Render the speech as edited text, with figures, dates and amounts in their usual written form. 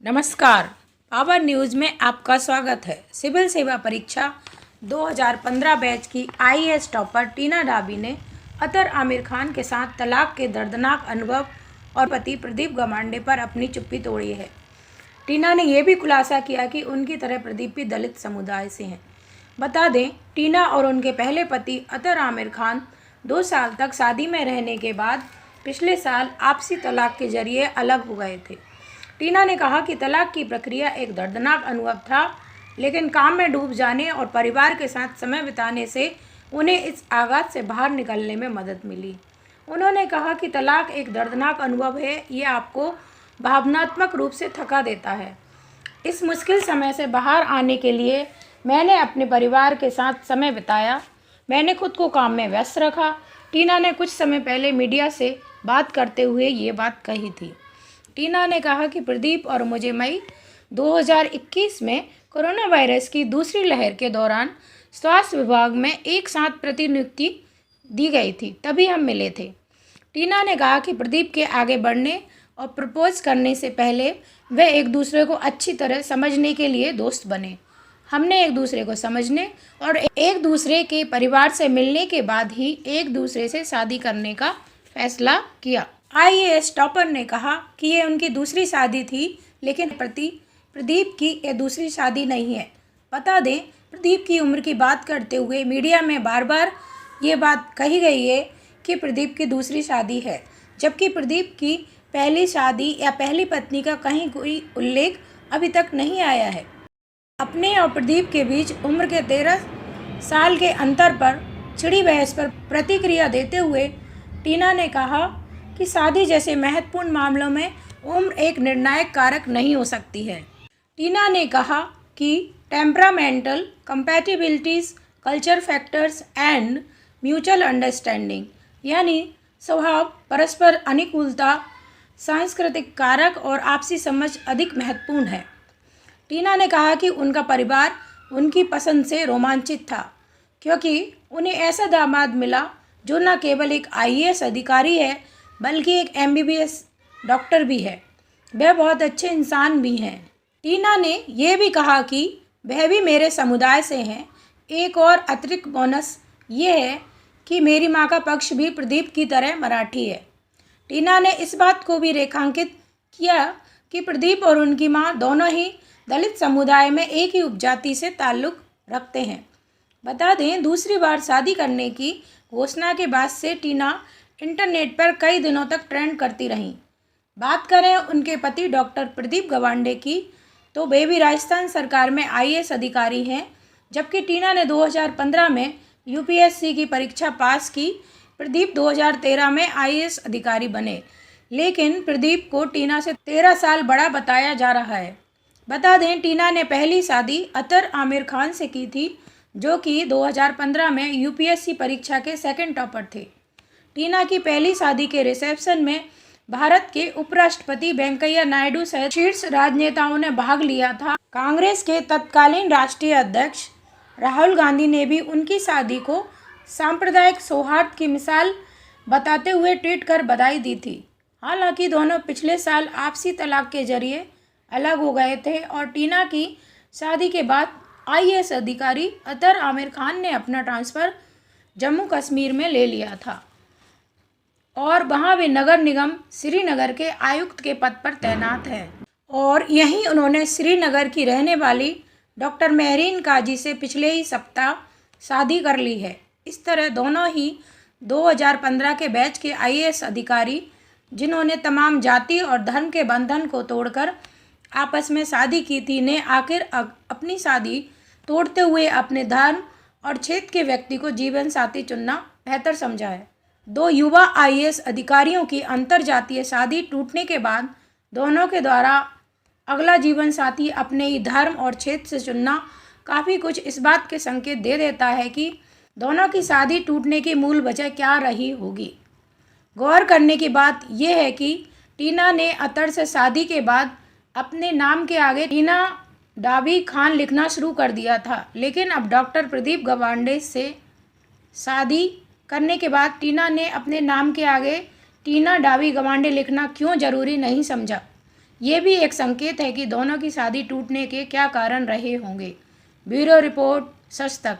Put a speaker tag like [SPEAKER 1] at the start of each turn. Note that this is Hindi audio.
[SPEAKER 1] नमस्कार, पावर न्यूज़ में आपका स्वागत है। सिविल सेवा परीक्षा 2015 बैच की आईएएस टॉपर टीना डाबी ने अतर आमिर खान के साथ तलाक के दर्दनाक अनुभव और पति प्रदीप गवांडे पर अपनी चुप्पी तोड़ी है। टीना ने यह भी खुलासा किया कि उनकी तरह प्रदीप भी दलित समुदाय से हैं। बता दें, टीना और उनके पहले पति अतर आमिर खान 2 साल तक शादी में रहने के बाद पिछले साल आपसी तलाक के जरिए अलग हो गए थे। टीना ने कहा कि तलाक की प्रक्रिया एक दर्दनाक अनुभव था, लेकिन काम में डूब जाने और परिवार के साथ समय बिताने से उन्हें इस आघात से बाहर निकलने में मदद मिली। उन्होंने कहा कि तलाक एक दर्दनाक अनुभव है, ये आपको भावनात्मक रूप से थका देता है। इस मुश्किल समय से बाहर आने के लिए मैंने अपने परिवार के साथ समय बिताया, मैंने खुद को काम में व्यस्त रखा। टीना ने कुछ समय पहले मीडिया से बात करते हुए ये बात कही थी। टीना ने कहा कि प्रदीप और मुझे मई 2021 में कोरोना वायरस की दूसरी लहर के दौरान स्वास्थ्य विभाग में एक साथ प्रतिनियुक्ति दी गई थी, तभी हम मिले थे। टीना ने कहा कि प्रदीप के आगे बढ़ने और प्रपोज करने से पहले वे एक दूसरे को अच्छी तरह समझने के लिए दोस्त बने। हमने एक दूसरे को समझने और एक दूसरे के परिवार से मिलने के बाद ही एक दूसरे से शादी करने का फैसला किया। आईएएस टॉपर ने कहा कि ये उनकी दूसरी शादी थी, लेकिन प्रदीप की ये दूसरी शादी नहीं है। बता दें, प्रदीप की उम्र की बात करते हुए मीडिया में बार बार ये बात कही गई है कि प्रदीप की दूसरी शादी है, जबकि प्रदीप की पहली शादी या पहली पत्नी का कहीं कोई उल्लेख अभी तक नहीं आया है। अपने और प्रदीप के बीच उम्र के 13 साल के अंतर पर छिड़ी बहस पर प्रतिक्रिया देते हुए टीना ने कहा कि शादी जैसे महत्वपूर्ण मामलों में उम्र एक निर्णायक कारक नहीं हो सकती है। टीना ने कहा कि temperamental compatibilities, culture factors and mutual understanding यानी स्वभाव, परस्पर अनुकूलता, सांस्कृतिक कारक और आपसी समझ अधिक महत्वपूर्ण है। टीना ने कहा कि उनका परिवार उनकी पसंद से रोमांचित था, क्योंकि उन्हें ऐसा दामाद मिला जो न केवल एक आईएएस अधिकारी है, बल्कि एक एमबीबीएस डॉक्टर भी है। वह बहुत अच्छे इंसान भी हैं। टीना ने यह भी कहा कि वह भी मेरे समुदाय से हैं। एक और अतिरिक्त बोनस ये है कि मेरी माँ का पक्ष भी प्रदीप की तरह मराठी है। टीना ने इस बात को भी रेखांकित किया कि प्रदीप और उनकी माँ दोनों ही दलित समुदाय में एक ही उपजाति से ताल्लुक़ रखते हैं। बता दें, दूसरी बार शादी करने की घोषणा के बाद से टीना इंटरनेट पर कई दिनों तक ट्रेंड करती रहीं। बात करें उनके पति डॉक्टर प्रदीप गवांडे की, तो वे भी राजस्थान सरकार में आईएएस अधिकारी हैं, जबकि टीना ने 2015 में यूपीएससी की परीक्षा पास की। प्रदीप 2013 में आईएएस अधिकारी बने, लेकिन प्रदीप को टीना से 13 साल बड़ा बताया जा रहा है। बता दें, टीना ने पहली शादी अतर आमिर खान से की थी, जो कि 2015 में यूपीएससी परीक्षा के सेकंड टॉपर थे। टीना की पहली शादी के रिसेप्शन में भारत के उपराष्ट्रपति वेंकैया नायडू सहित शीर्ष राजनेताओं ने भाग लिया था। कांग्रेस के तत्कालीन राष्ट्रीय अध्यक्ष राहुल गांधी ने भी उनकी शादी को सांप्रदायिक सौहार्द की मिसाल बताते हुए ट्वीट कर बधाई दी थी। हालांकि दोनों पिछले साल आपसी तलाक के जरिए अलग हो गए थे और टीना की शादी के बाद आईएएस अधिकारी अतर आमिर खान ने अपना ट्रांसफ़र जम्मू कश्मीर में ले लिया था और वहाँ वे नगर निगम श्रीनगर के आयुक्त के पद पर तैनात हैं और यहीं उन्होंने श्रीनगर की रहने वाली डॉक्टर महरीन काजी से पिछले ही सप्ताह शादी कर ली है। इस तरह दोनों ही 2015 के बैच के आईएएस अधिकारी, जिन्होंने तमाम जाति और धर्म के बंधन को तोड़कर आपस में शादी की थी, ने आखिर अपनी शादी तोड़ते हुए अपने धर्म और क्षेत्र के व्यक्ति को जीवन साथी चुनना बेहतर समझा है। 2 युवा आईएएस अधिकारियों की अंतरजातीय शादी टूटने के बाद दोनों के द्वारा अगला जीवन साथी अपने ही धर्म और क्षेत्र से चुनना काफ़ी कुछ इस बात के संकेत दे देता है कि दोनों की शादी टूटने की मूल वजह क्या रही होगी। गौर करने की बात यह है कि टीना ने अतर से शादी के बाद अपने नाम के आगे टीना डाबी खान लिखना शुरू कर दिया था, लेकिन अब डॉक्टर प्रदीप गवांडे से शादी करने के बाद टीना ने अपने नाम के आगे टीना डाबी गवांडे लिखना क्यों ज़रूरी नहीं समझा। ये भी एक संकेत है कि दोनों की शादी टूटने के क्या कारण रहे होंगे। ब्यूरो रिपोर्ट, सच तक।